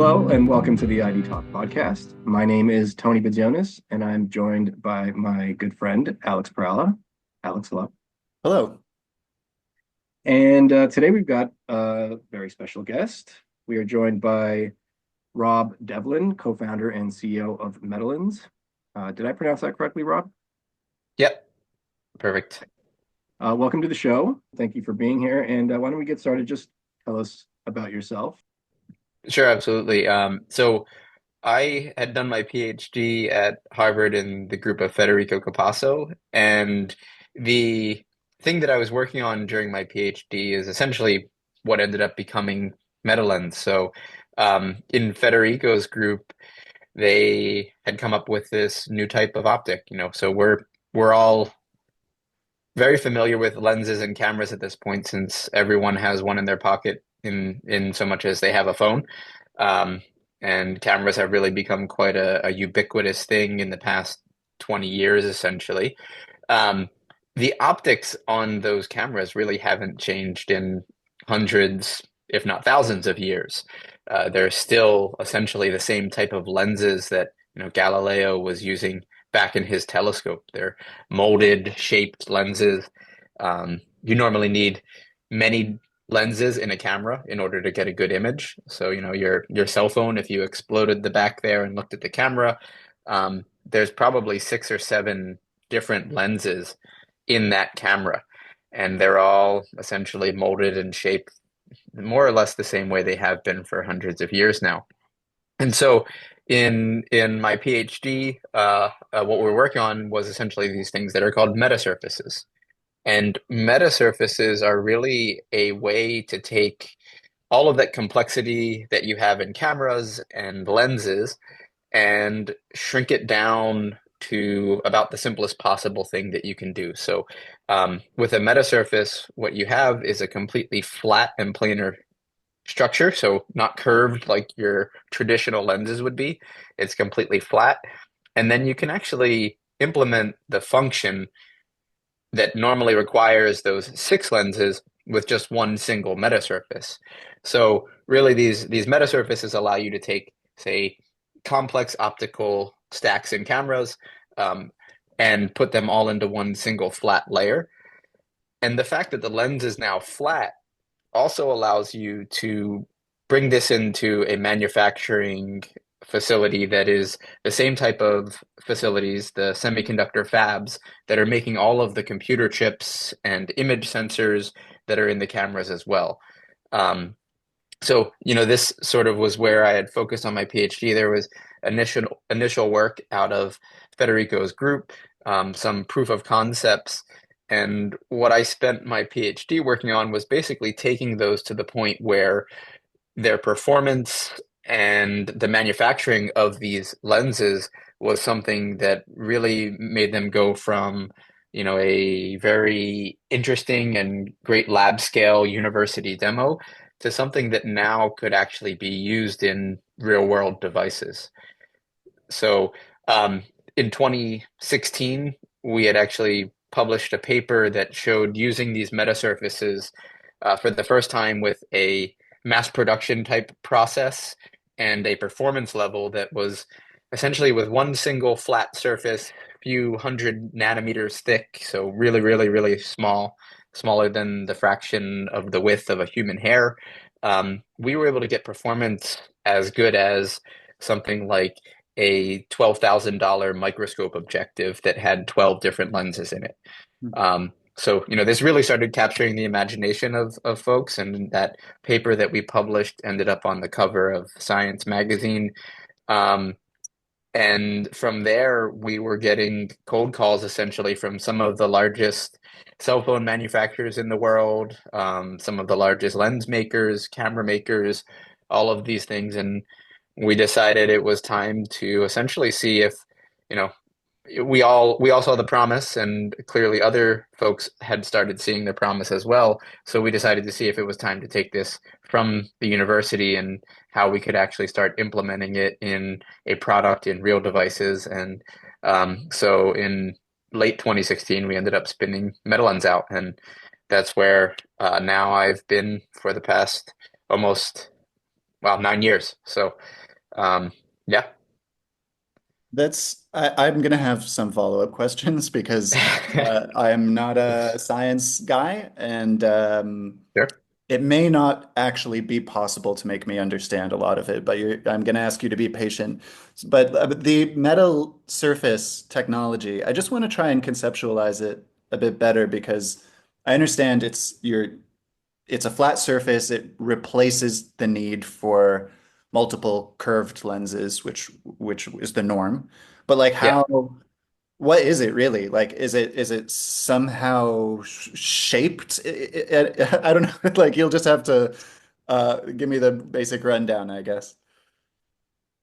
Hello and welcome to the ID Talk podcast. My name is Tony Bedzonis and I'm joined by my good friend Alex Perala. Alex, hello. Hello. And today we've got a very special guest. We are joined by Rob Devlin, co-founder and CEO of Metalenz. Did I pronounce that correctly, Rob? Yep, perfect. Welcome to the show. Thank you for being here. And why don't we get started? Just tell us about yourself. Sure, absolutely. So I had done my PhD at Harvard in the group of Federico Capasso, and the thing that I was working on during my PhD is essentially what ended up becoming Metalenz. So in Federico's group, they had come up with this new type of optic, so we're all very familiar with lenses and cameras at this point, since everyone has one in their pocket in so much as they have a phone. Um, and cameras have really become quite a ubiquitous thing in the past 20 years, essentially. Um, the optics on those cameras really haven't changed in hundreds, if not thousands of years. They're still essentially the same type of lenses that Galileo was using back in his telescope. They're molded, shaped lenses. You normally need many lenses in a camera in order to get a good image. So, your cell phone, if you exploded the back there and looked at the camera, there's probably six or seven different lenses in that camera, and they're all essentially molded and shaped more or less the same way they have been for hundreds of years now. And so in my PhD, what we're working on was essentially these things that are called metasurfaces. And metasurfaces are really a way to take all of that complexity that you have in cameras and lenses and shrink it down to about the simplest possible thing that you can do. So, with a metasurface, what you have is a completely flat and planar structure, so not curved like your traditional lenses would be. It's completely flat. And then you can actually implement the function that normally requires those six lenses with just one single metasurface. So really these metasurfaces allow you to take, say, complex optical stacks in cameras, um, and put them all into one single flat layer. And the fact that the lens is now flat also allows you to bring this into a manufacturing facility that is the same type of facilities, the semiconductor fabs that are making all of the computer chips and image sensors that are in the cameras as well. So, this sort of was where I had focused on my PhD. There was initial work out of Federico's group, some proof of concepts. And what I spent my PhD working on was basically taking those to the point where their performance and the manufacturing of these lenses was something that really made them go from, a very interesting and great lab scale university demo to something that now could actually be used in real world devices. So, in 2016, we had actually published a paper that showed using these metasurfaces for the first time with a mass production type process and a performance level that was essentially with one single flat surface, few hundred nanometers thick, so really, really, really small, smaller than the fraction of the width of a human hair. We were able to get performance as good as something like a $12,000 microscope objective that had 12 different lenses in it. So, this really started capturing the imagination of folks, and that paper that we published ended up on the cover of Science magazine. Um, and from there, we were getting cold calls essentially from some of the largest cell phone manufacturers in the world, some of the largest lens makers, camera makers, all of these things. And we decided it was time to essentially see if, you know, we all saw the promise, and clearly other folks had started seeing the promise as well. So we decided to see if it was time to take this from the university and how we could actually start implementing it in a product in real devices. And so in late 2016, we ended up spinning Metalenz out, and that's where now I've been for the past almost well, 9 years. So, yeah. I'm gonna have some follow-up questions because I'm not a science guy, and Sure. it may not actually be possible to make me understand a lot of it. But I'm gonna ask you to be patient. But the metal surface technology, I just want to try and conceptualize it a bit better because I understand it's a flat surface. It replaces the need for multiple curved lenses, which is the norm. But like Yeah. what is it really? Like, is it somehow shaped? I don't know. Like, you'll just have to give me the basic rundown, I guess.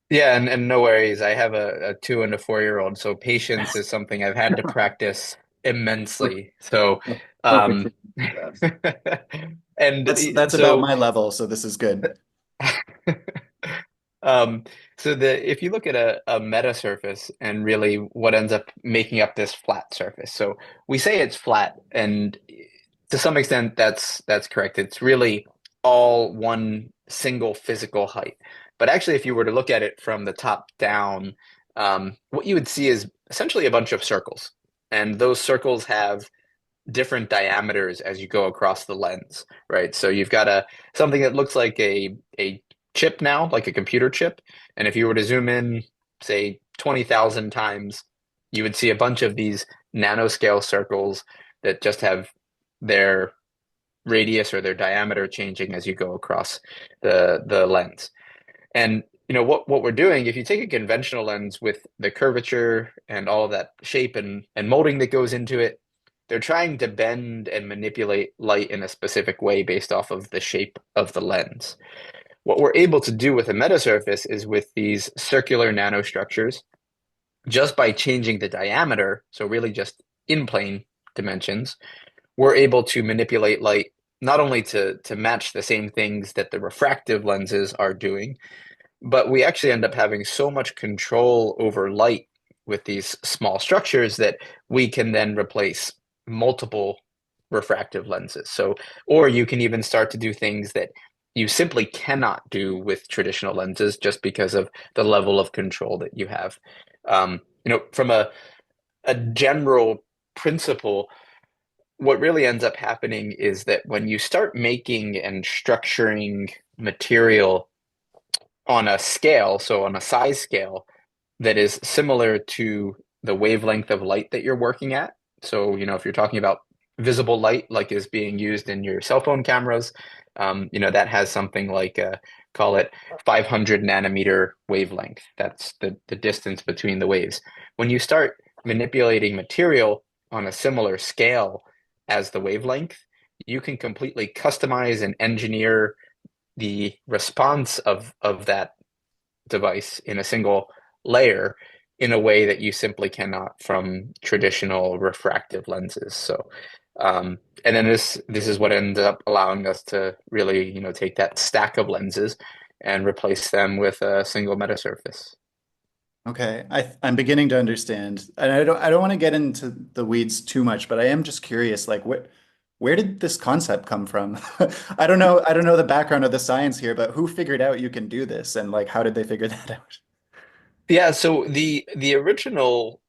Yeah, and no worries. I have a 2 and a 4-year-old, so patience is something I've had to practice immensely. So, Perfect um, for devs. and That's about so my level, so this is good. Um, so if you look at a metasurface and really what ends up making up this flat surface, so we say it's flat, and to some extent that's correct. It's really all one single physical height. But actually, if you were to look at it from the top down, what you would see is essentially a bunch of circles, and those circles have different diameters as you go across the lens, right? So you've got a something that looks like a chip now, like a computer chip, and if you were to zoom in, say 20,000 times, you would see a bunch of these nanoscale circles that just have their radius or their diameter changing as you go across the lens. And what we're doing, if you take a conventional lens with the curvature and all of that shape and molding that goes into it, they're trying to bend and manipulate light in a specific way based off of the shape of the lens. What we're able to do with a metasurface is with these circular nanostructures, just by changing the diameter, so really just in plane dimensions, we're able to manipulate light not only to match the same things that the refractive lenses are doing, but we actually end up having so much control over light with these small structures that we can then replace multiple refractive lenses. So, or you can even start to do things that you simply cannot do with traditional lenses just because of the level of control that you have. From a general principle, what really ends up happening is that when you start making and structuring material on a scale, so on a size scale that is similar to the wavelength of light that you're working at. So, if you're talking about visible light, like is being used in your cell phone cameras, that has something like call it 500 nanometer wavelength. That's the distance between the waves. When you start manipulating material on a similar scale as the wavelength, you can completely customize and engineer the response of that device in a single layer in a way that you simply cannot from traditional refractive lenses. So, and then this is what ends up allowing us to really, take that stack of lenses and replace them with a single metasurface. Okay, I'm beginning to understand, and I don't want to get into the weeds too much, but I am just curious, like where did this concept come from? I don't know the background of the science here, but who figured out you can do this, and like how did they figure that out? Yeah, so the original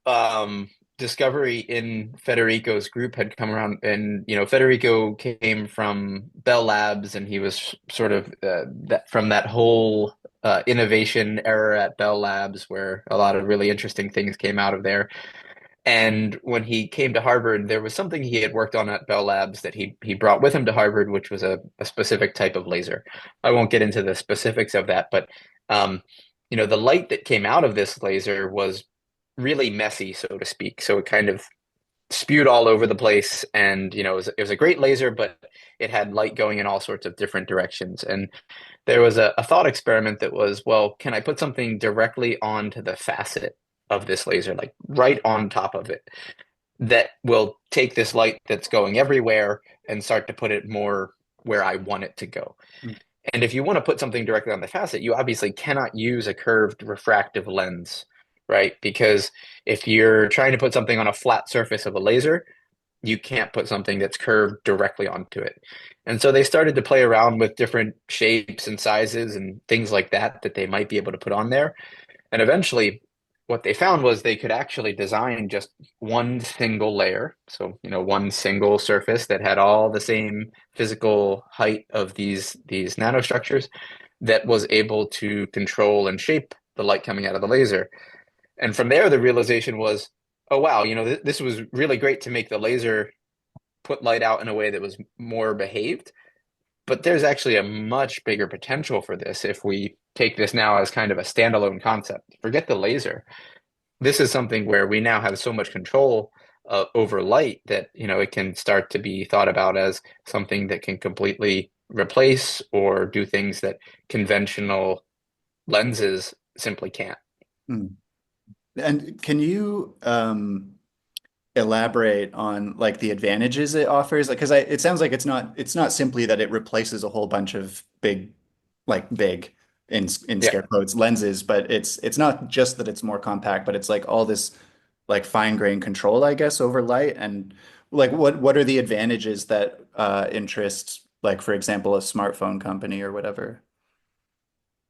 discovery in Federico's group had come around, and Federico came from Bell Labs, and he was sort of that from that whole innovation era at Bell Labs, where a lot of really interesting things came out of there. And when he came to Harvard, there was something he had worked on at Bell Labs that he brought with him to Harvard, which was a specific type of laser. I won't get into the specifics of that, but um, the light that came out of this laser was really messy, so to speak. So it kind of spewed all over the place, and it was a great laser, but it had light going in all sorts of different directions. And there was a thought experiment that was, well, can I put something directly onto the facet of this laser, like right on top of it, that will take this light that's going everywhere and start to put it more where I want it to go. Hmm. And if you want to put something directly on the facet, you obviously cannot use a curved refractive lens, right? Because if you're trying to put something on a flat surface of a laser, you can't put something that's curved directly onto it. And so they started to play around with different shapes and sizes and things like that that they might be able to put on there. And eventually, what they found was they could actually design just one single layer. So, one single surface that had all the same physical height of these nanostructures that was able to control and shape the light coming out of the laser. And from there, the realization was, oh, wow, this was really great to make the laser put light out in a way that was more behaved. But there's actually a much bigger potential for this if we take this now as kind of a standalone concept. Forget the laser. This is something where we now have so much control over light that, it can start to be thought about as something that can completely replace or do things that conventional lenses simply can't. Hmm. And can you elaborate on like the advantages it offers? Like, because it sounds like it's not simply that it replaces a whole bunch of big in Yeah. scare quotes lenses, but it's not just that it's more compact, but it's like all this like fine grained control, I guess, over light. And like what are the advantages that interest, like, for example, a smartphone company or whatever?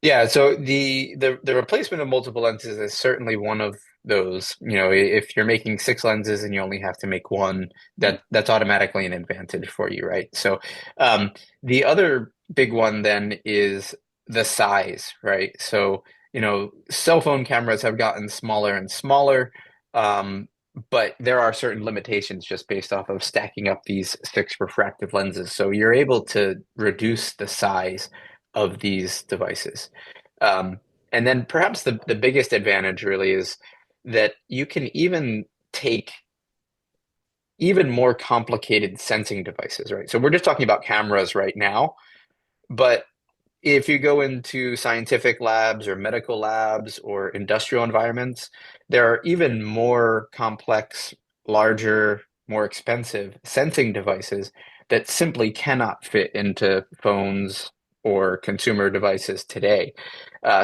Yeah, so the replacement of multiple lenses is certainly one of those. If you're making six lenses and you only have to make one, that's automatically an advantage for you, right? So um, the other big one then is the size, right? So, cell phone cameras have gotten smaller and smaller, but there are certain limitations just based off of stacking up these six refractive lenses. So you're able to reduce the size of these devices. Um, and then perhaps the biggest advantage really is that you can even take even more complicated sensing devices, right? So we're just talking about cameras right now, but if you go into scientific labs or medical labs or industrial environments, there are even more complex, larger, more expensive sensing devices that simply cannot fit into phones or consumer devices today.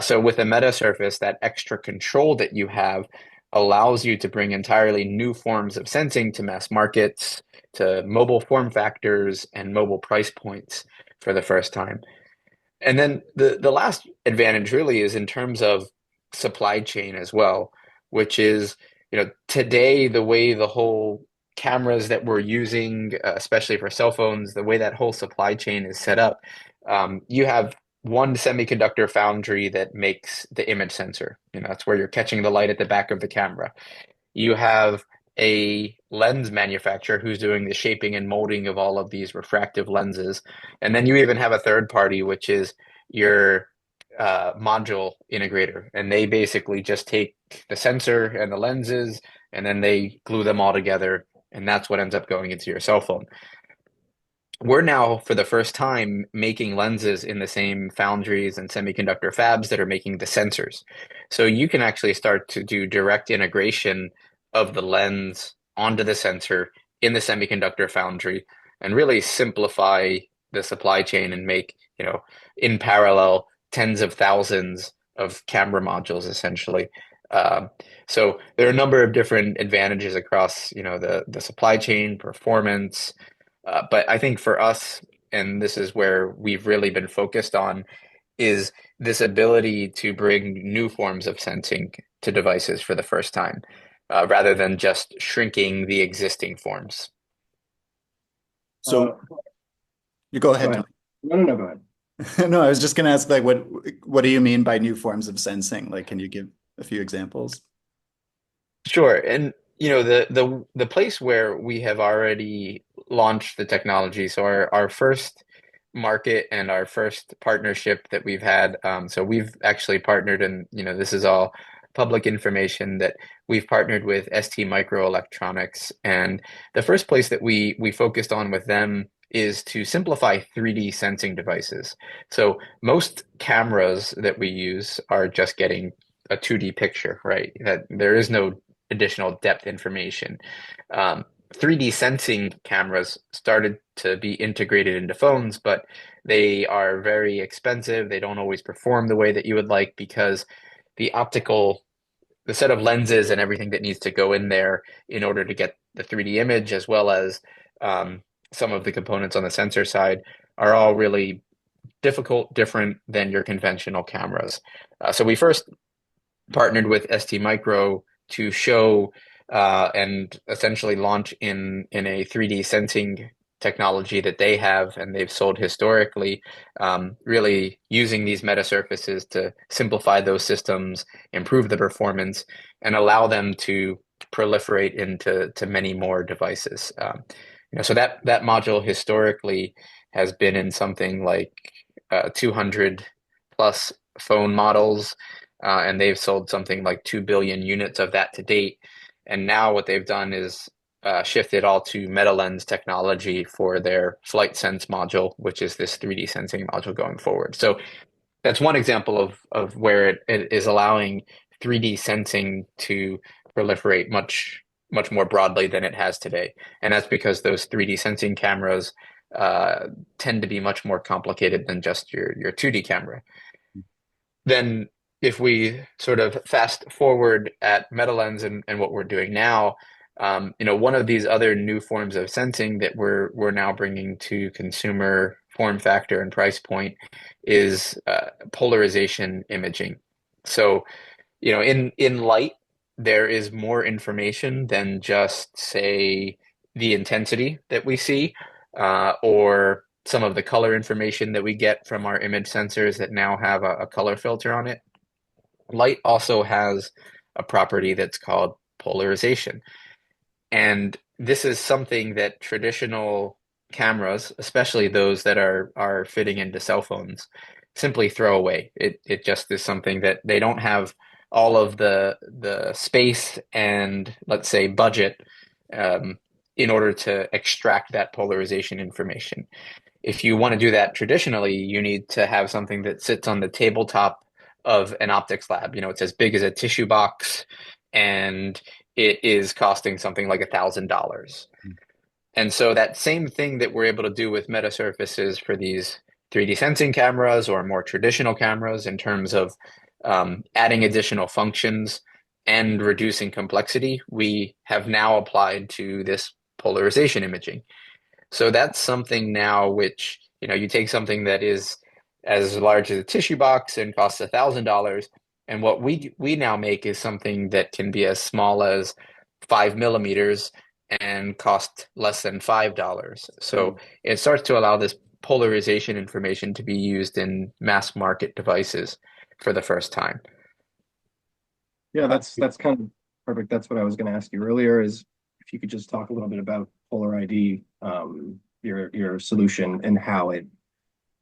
So with a metasurface, that extra control that you have allows you to bring entirely new forms of sensing to mass markets, to mobile form factors and mobile price points for the first time. And then the last advantage really is in terms of supply chain as well, which is, today the way the whole cameras that we're using, especially for cell phones, the way that whole supply chain is set up, you have one semiconductor foundry that makes the image sensor. That's where you're catching the light at the back of the camera. You have a lens manufacturer who's doing the shaping and molding of all of these refractive lenses. And then you even have a third party, which is your module integrator. And they basically just take the sensor and the lenses and then they glue them all together. And that's what ends up going into your cell phone. We're now, for the first time, making lenses in the same foundries and semiconductor fabs that are making the sensors. So you can actually start to do direct integration of the lens onto the sensor in the semiconductor foundry and really simplify the supply chain and make, in parallel, tens of thousands of camera modules essentially. Um, so there are a number of different advantages across, the supply chain, performance, but I think for us, and this is where we've really been focused on, is this ability to bring new forms of sensing to devices for the first time, rather than just shrinking the existing forms. Uh, So you go Go ahead, ahead. Tony. No, go ahead. No, I was just gonna ask like what do you mean by new forms of sensing? Like, can you give a few examples? Sure. And the place where we have already launched the technology, so our first market and our first partnership that we've had, so we've actually partnered, and this is all public information, that we've partnered with STMicroelectronics. And the first place that we focused on with them is to simplify 3D sensing devices. So most cameras that we use are just getting a 2D picture, right? That there is no additional depth information. 3D sensing cameras started to be integrated into phones, but they are very expensive. They don't always perform the way that you would like because the optical the set of lenses and everything that needs to go in there in order to get the 3D image, as well as some of the components on the sensor side, are all really difficult, different than your conventional cameras. So we first partnered with STMicro to show and essentially launch in a 3D sensing technology that they have and they've sold historically, really using these metasurfaces to simplify those systems, improve the performance, and allow them to proliferate into many more devices. So that module historically has been in something like 200 plus phone models, and they've sold something like 2 billion units of that to date. And now what they've done is shifted all to Metalenz technology for their Flight Sense module, which is this 3D sensing module going forward. So that's one example of where it is allowing 3D sensing to proliferate much more broadly than it has today. And that's because those 3D sensing cameras tend to be much more complicated than just your 2D camera. Then if we sort of fast forward at Metalenz and what we're doing now, one of these other new forms of sensing that we're now bringing to consumer form factor and price point is polarization imaging. So, in light, there is more information than just, say, the intensity that we see, or some of the color information that we get from our image sensors that now have a color filter on it. Light also has a property that's called polarization. And this is something that traditional cameras, especially those that are fitting into cell phones, simply throw away. It just is something that they don't have all of the space and, let's say, budget in order to extract that polarization information. If you want to do that traditionally, you need to have something that sits on the tabletop of an optics lab. It's as big as a tissue box, and it is costing something like $1,000. And so that same thing that we're able to do with metasurfaces for these 3D sensing cameras or more traditional cameras in terms of adding additional functions and reducing complexity, we have now applied to this polarization imaging. So that's something now which, you take something that is as large as a tissue box and costs $1,000, and what we now make is something that can be as small as 5 millimeters and cost less than $5. So it starts to allow this polarization information to be used in mass market devices for the first time. Yeah, that's kind of perfect. That's what I was going to ask you earlier, is if you could just talk a little bit about Polar ID, your solution, and how it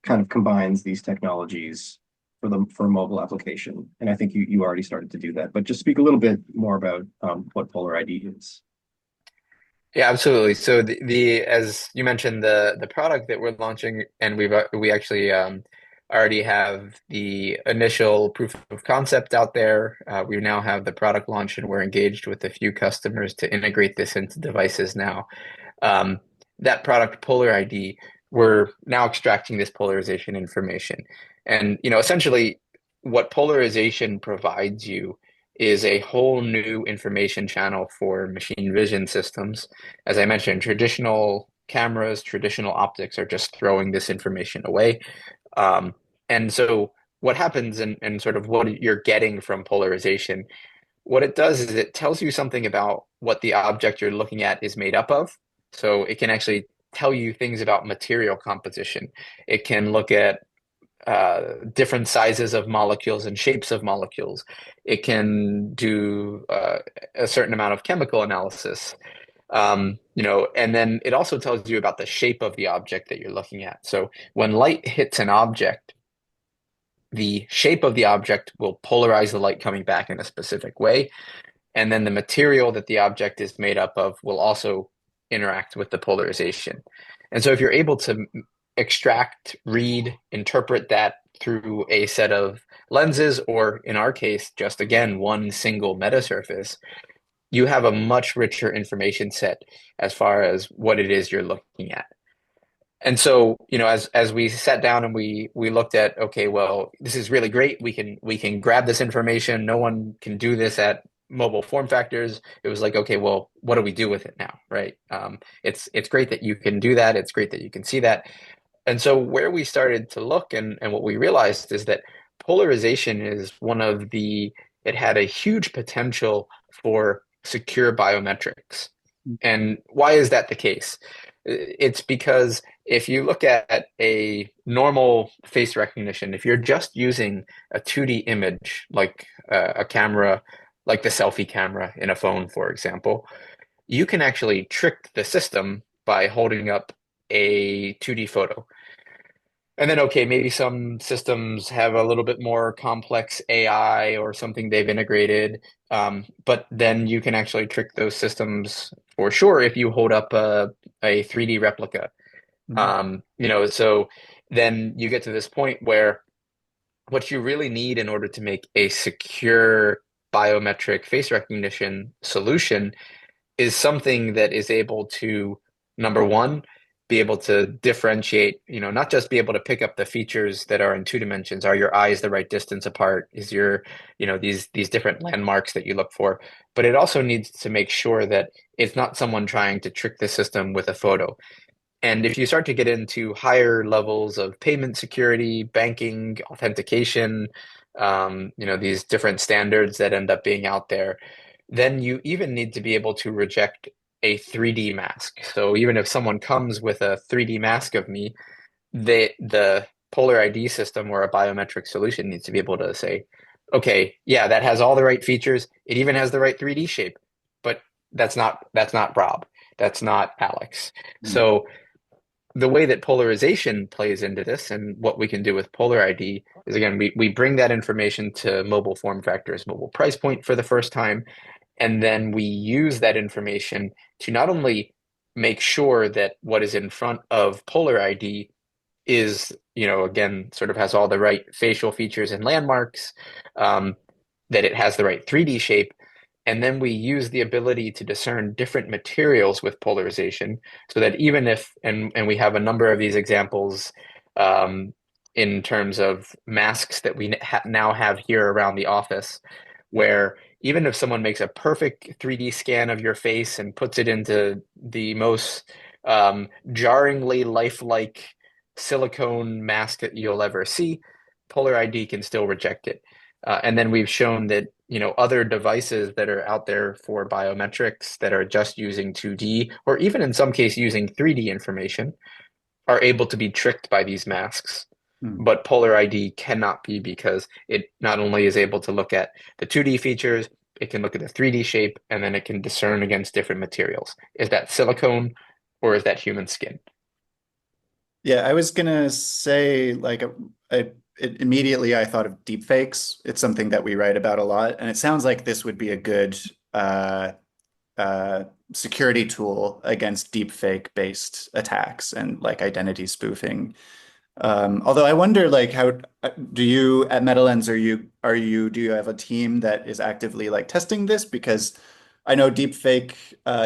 kind of combines these technologies for a mobile application. And I think you already started to do that, but just speak a little bit more about what Polar ID is. Yeah, absolutely. So the as you mentioned, the product that we're launching, and we actually already have the initial proof of concept out there. We now have the product launch, and we're engaged with a few customers to integrate this into devices now. That product, Polar ID, we're now extracting this polarization information. And, essentially what polarization provides you is a whole new information channel for machine vision systems. As I mentioned, traditional cameras, traditional optics are just throwing this information away. And so what happens and sort of what you're getting from polarization, what it does is it tells you something about what the object you're looking at is made up of. So it can actually tell you things about material composition. It can look at different sizes of molecules and shapes of molecules. It can do a certain amount of chemical analysis. And then it also tells you about the shape of the object that you're looking at. So when light hits an object, the shape of the object will polarize the light coming back in a specific way. And then the material that the object is made up of will also interact with the polarization. And so if you're able to extract, read, interpret that through a set of lenses, or in our case, just again, one single metasurface, you have a much richer information set as far as what it is you're looking at. And so, as we sat down and we looked at, okay, well, this is really great. We can grab this information. No one can do this at mobile form factors, it was like, okay, well, what do we do with it now, right? It's great that you can do that. It's great that you can see that. And so where we started to look and what we realized is that polarization is one of it had a huge potential for secure biometrics. And why is that the case? It's because if you look at a normal face recognition, if you're just using a 2D image, like a camera, like the selfie camera in a phone, for example, you can actually trick the system by holding up a 2D photo. And then, okay, maybe some systems have a little bit more complex AI or something they've integrated. But then you can actually trick those systems for sure if you hold up a 3D replica. Mm. So then you get to this point where what you really need in order to make a secure biometric face recognition solution is something that is able to, number one, be able to differentiate, not just be able to pick up the features that are in two dimensions. Are your eyes the right distance apart? Is these different landmarks that you look for? But it also needs to make sure that it's not someone trying to trick the system with a photo. And if you start to get into higher levels of payment security, banking, authentication, these different standards that end up being out there, then you even need to be able to reject a 3D mask. So even if someone comes with a 3D mask of me, the Polar ID system or a biometric solution needs to be able to say, okay, yeah, that has all the right features. It even has the right 3D shape, but that's not Rob. That's not Alex. Mm. So the way that polarization plays into this and what we can do with Polar ID is again, we bring that information to mobile form factors, mobile price point for the first time, and then we use that information to not only make sure that what is in front of Polar ID is, again, sort of has all the right facial features and landmarks, um, that it has the right 3D shape. And then we use the ability to discern different materials with polarization so that even if, and we have a number of these examples um, in terms of masks that we now have here around the office, where even if someone makes a perfect 3D scan of your face and puts it into the most jarringly lifelike silicone mask that you'll ever see, Polar ID can still reject it. And then we've shown that, other devices that are out there for biometrics that are just using 2D or even in some case using 3D information are able to be tricked by these masks. Mm. But Polar ID cannot be because it not only is able to look at the 2D features, it can look at the 3D shape, and then it can discern against different materials. Is that silicone or is that human skin? Yeah, I was gonna say immediately I thought of deepfakes. It's something that we write about a lot, and it sounds like this would be a good uh, uh, security tool against deepfake based attacks and like identity spoofing. Although I wonder, like, how do you at Metalenz do you have a team that is actively like testing this? Because I know deepfake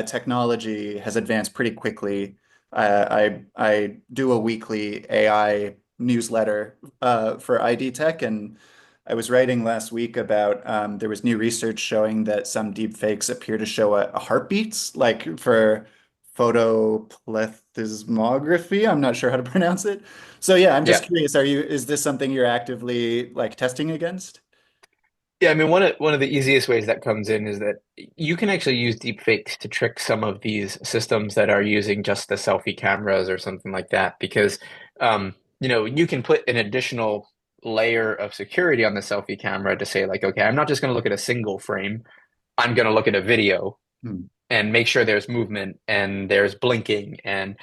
technology has advanced pretty quickly. I do a weekly AI newsletter for ID Tech, and I was writing last week about there was new research showing that some deepfakes appear to show a heartbeats, like for photoplethysmography. I'm not sure how to pronounce it. So yeah, I'm just Yeah. curious, is this something you're actively like testing against? Yeah, I mean, one of the easiest ways that comes in is that you can actually use deepfakes to trick some of these systems that are using just the selfie cameras or something like that, because you can put an additional layer of security on the selfie camera to say like, okay, I'm not just going to look at a single frame, I'm going to look at a video Hmm. and make sure there's movement and there's blinking and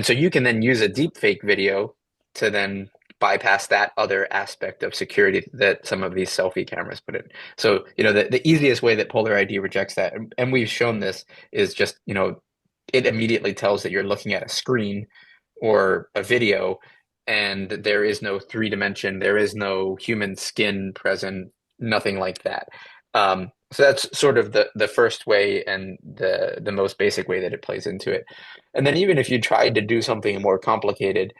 so you can then use a deepfake video to then bypass that other aspect of security that some of these selfie cameras put in. So, the easiest way that Polar ID rejects that, and we've shown this, is just, it immediately tells that you're looking at a screen or a video, and there is no three dimension, there is no human skin present, nothing like that. So that's sort of the first way and the most basic way that it plays into it. And then even if you tried to do something more complicated,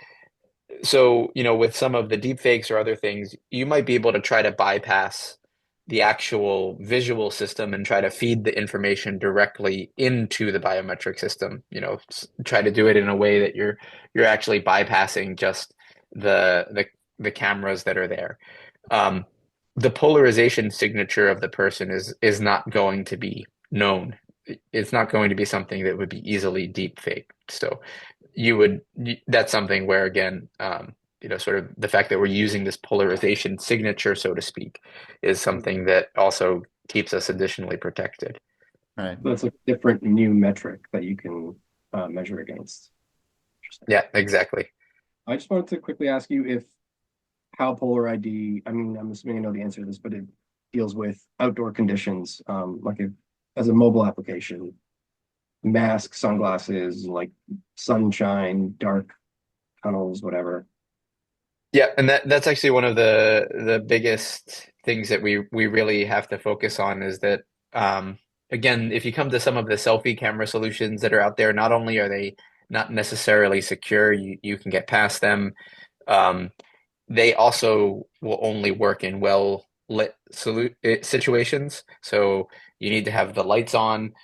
so with some of the deep fakes or other things, you might be able to try to bypass the actual visual system and try to feed the information directly into the biometric system. Try to do it in a way that you're actually bypassing just the cameras that are there. Um, the polarization signature of the person is not going to be known. It's not going to be something that would be easily deep faked. So that's something where again, sort of the fact that we're using this polarization signature, so to speak, is something that also keeps us additionally protected. Right. So it's a different new metric that you can measure against. Interesting. Yeah, exactly. I just wanted to quickly ask you if how Polar ID, I mean, I'm assuming I know the answer to this, but it deals with outdoor conditions, like if, as a mobile application, masks, sunglasses, like sunshine, dark tunnels, whatever. Yeah, and that's actually one of the biggest things that we really have to focus on is that again, if you come to some of the selfie camera solutions that are out there, not only are they not necessarily secure, you can get past them. Um, they also will only work in well lit situations. So you need to have the lights on,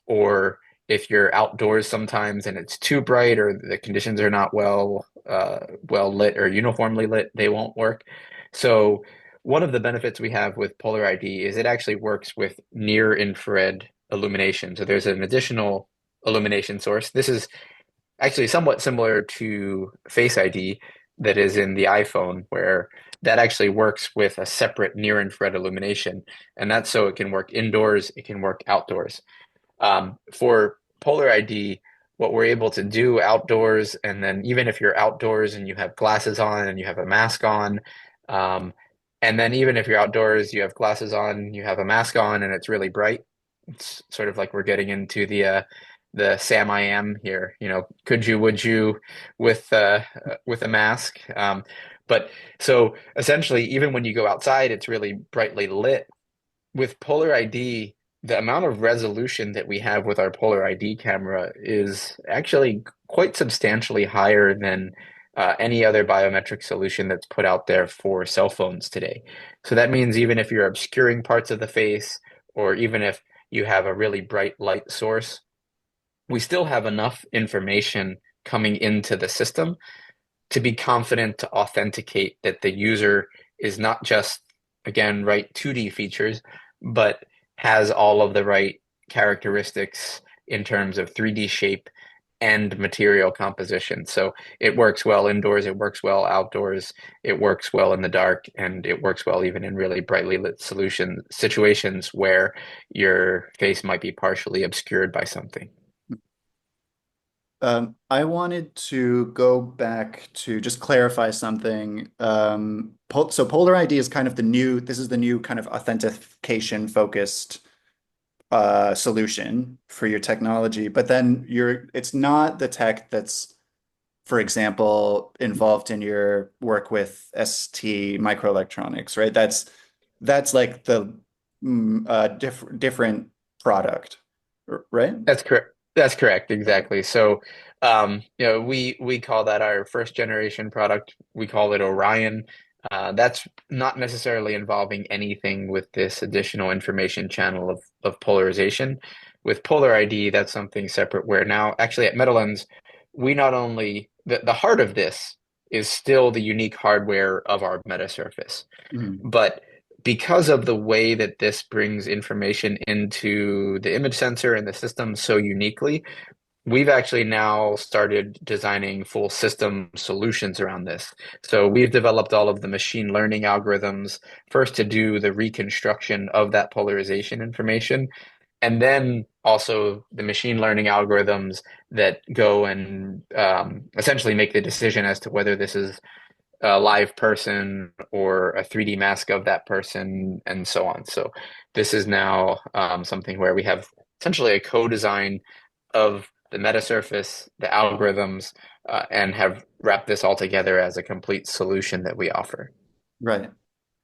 or if you're outdoors sometimes and it's too bright or the conditions are not well lit or uniformly lit, they won't work. So one of the benefits we have with Polar ID is it actually works with near infrared illumination. So there's an additional illumination source. This is actually somewhat similar to Face ID that is in the iPhone, where that actually works with a separate near infrared illumination. And that's so it can work indoors, it can work outdoors. For Polar ID, what we're able to do outdoors, and then even if you're outdoors and you have glasses on and you have a mask on, um, and then even if you're outdoors, you have glasses on, you have a mask on, and it's really bright. It's sort of like we're getting into the Sam I am here. Could you, would you, with a mask. But so essentially, even when you go outside, it's really brightly lit. With Polar ID, the amount of resolution that we have with our Polar ID camera is actually quite substantially higher than any other biometric solution that's put out there for cell phones today. So that means even if you're obscuring parts of the face, or even if you have a really bright light source, we still have enough information coming into the system to be confident to authenticate that the user is not just, again, right 2D features, but has all of the right characteristics in terms of 3D shape and material composition. So it works well indoors, it works well outdoors, it works well in the dark, and it works well even in really brightly lit solution situations where your face might be partially obscured by something. I wanted to go back to just clarify something. So Polar ID is kind of this is the new kind of authentication focused solution for your technology, but then it's not the tech that's, for example, involved in your work with STMicroelectronics, right? That's like the different product, right? That's correct. That's correct. Exactly. So, we call that our first generation product. We call it Orion. That's not necessarily involving anything with this additional information channel of polarization. With Polar ID, that's something separate. Where now, actually, at Metalenz, we not only the heart of this is still the unique hardware of our Metasurface. Mhm. But because of the way that this brings information into the image sensor and the system so uniquely, we've actually now started designing full system solutions around this. So we've developed all of the machine learning algorithms first to do the reconstruction of that polarization information, and then also the machine learning algorithms that go and essentially make the decision as to whether this is a live person or a 3D mask of that person, and so on. So this is now something where we have essentially a co-design of the metasurface, the algorithms, and have wrapped this all together as a complete solution that we offer. Right.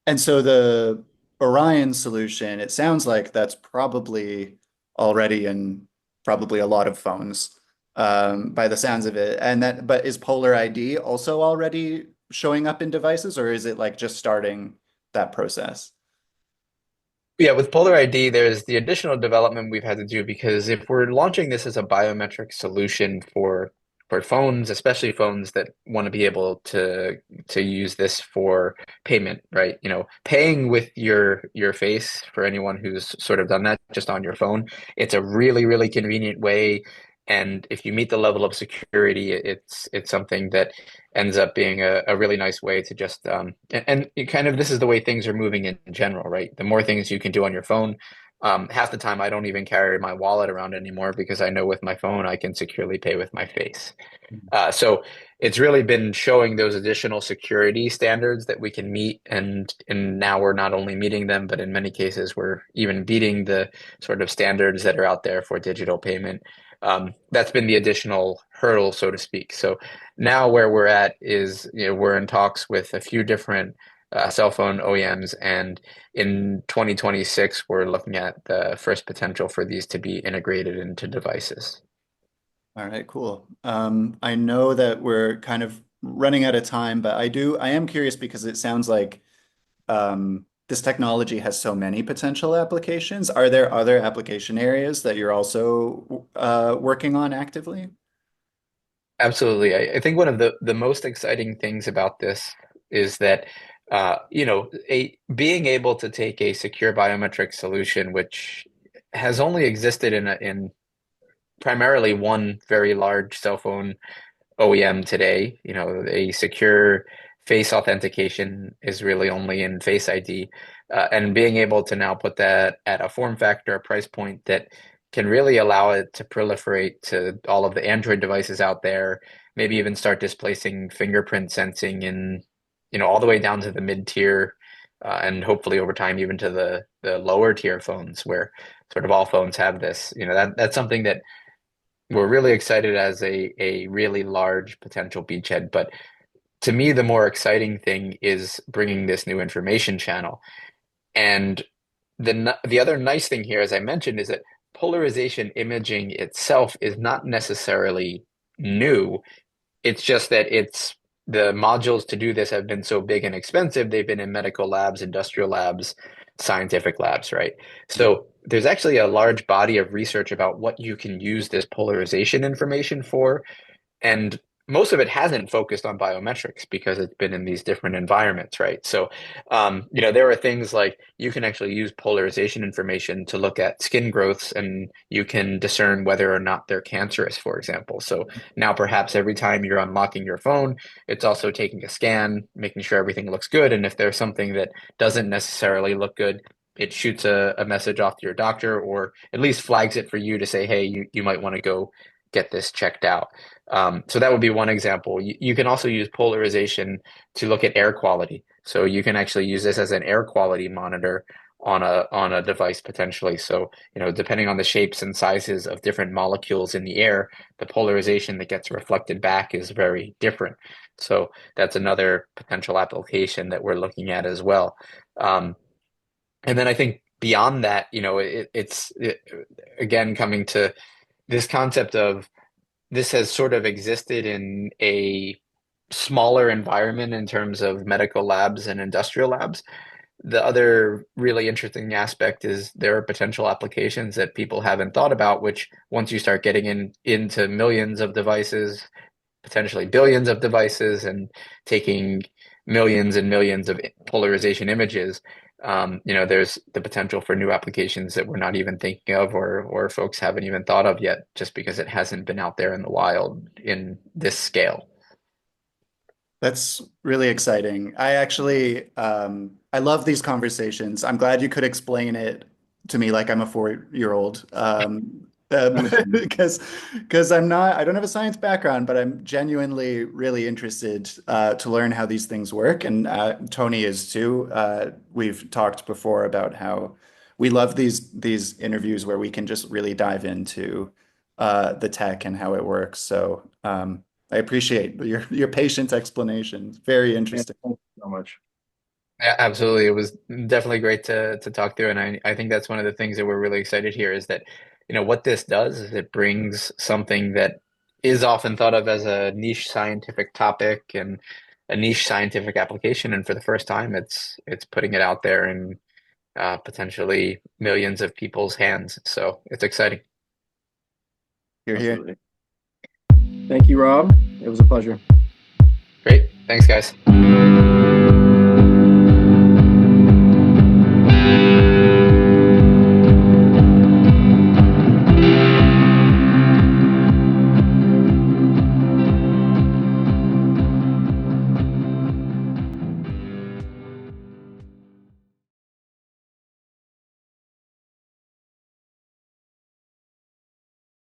And so the Orion solution, it sounds like that's probably already in probably a lot of phones, by the sounds of it. But is Polar ID also already showing up in devices, or is it like just starting that process? Yeah, with Polar ID, there's the additional development we've had to do because if we're launching this as a biometric solution for phones, especially phones that want to be able to use this for payment, right? You know, paying with your face for anyone who's sort of done that just on your phone, it's a really, really convenient way. And if you meet the level of security, it's something that ends up being a really nice way to just and it kind of this is the way things are moving in general, right? The more things you can do on your phone, half the time I don't even carry my wallet around anymore because I know with my phone I can securely pay with my face. So it's really been showing those additional security standards that we can meet, and now we're not only meeting them, but in many cases we're even beating the sort of standards that are out there for digital payment. That's been the additional hurdle, so to speak. So now where we're at is, you know, we're in talks with a few different cell phone OEMs, and in 2026 we're looking at the first potential for these to be integrated into devices. All right, cool. I know that we're kind of running out of time, but I am curious because it sounds like this technology has so many potential applications. Are there other application areas that you're also working on actively? Absolutely. I think one of the most exciting things about this is that you know, being able to take a secure biometric solution, which has only existed in primarily one very large cell phone OEM today. You know, a secure face authentication is really only in Face ID. And being able to now put that at a form factor, a price point that can really allow it to proliferate to all of the Android devices out there, maybe even start displacing fingerprint sensing in, you know, all the way down to the mid-tier, and hopefully over time even to the lower tier phones where sort of all phones have this. You know, that's something that we're really excited as a really large potential beachhead. But to me, the more exciting thing is bringing this new information channel. And the other nice thing here, as I mentioned, is that polarization imaging itself is not necessarily new. It's just that it's the modules to do this have been so big and expensive. They've been in medical labs, industrial labs, scientific labs, right? So there's actually a large body of research about what you can use this polarization information for, and most of it hasn't focused on biometrics because it's been in these different environments, right? So, you know, there are things like you can actually use polarization information to look at skin growths and you can discern whether or not they're cancerous, for example. So now perhaps every time you're unlocking your phone, it's also taking a scan, making sure everything looks good. And if there's something that doesn't necessarily look good, it shoots a message off to your doctor or at least flags it for you to say, hey, you might want to go get this checked out. So that would be one example. You can also use polarization to look at air quality. So you can actually use this as an air quality monitor on a device potentially. So, you know, depending on the shapes and sizes of different molecules in the air, the polarization that gets reflected back is very different. So that's another potential application that we're looking at as well. Um, and then I think beyond that, you know, again coming to this concept of this has sort of existed in a smaller environment in terms of medical labs and industrial labs. The other really interesting aspect is there are potential applications that people haven't thought about, which once you start getting into millions of devices, potentially billions of devices, and taking millions and millions of polarization images, you know, there's the potential for new applications that we're not even thinking of or folks haven't even thought of yet, just because it hasn't been out there in the wild in this scale. That's really exciting. I love these conversations. I'm glad you could explain it to me like I'm a 4-year-old. Because I don't have a science background, but I'm genuinely really interested to learn how these things work. And Tony is too. We've talked before about how we love these interviews where we can just really dive into the tech and how it works. So, I appreciate your patient explanation. Very Yeah, interesting. thank you so much. Yeah, absolutely. It was definitely great to talk through. And I think that's one of the things that we're really excited here is that, you know, what this does is it brings something that is often thought of as a niche scientific topic and a niche scientific application. And for the first time, it's putting it out there potentially millions of people's hands. So it's exciting. You're here. Absolutely. Thank you, Rob. It was a pleasure. Great. Thanks, guys.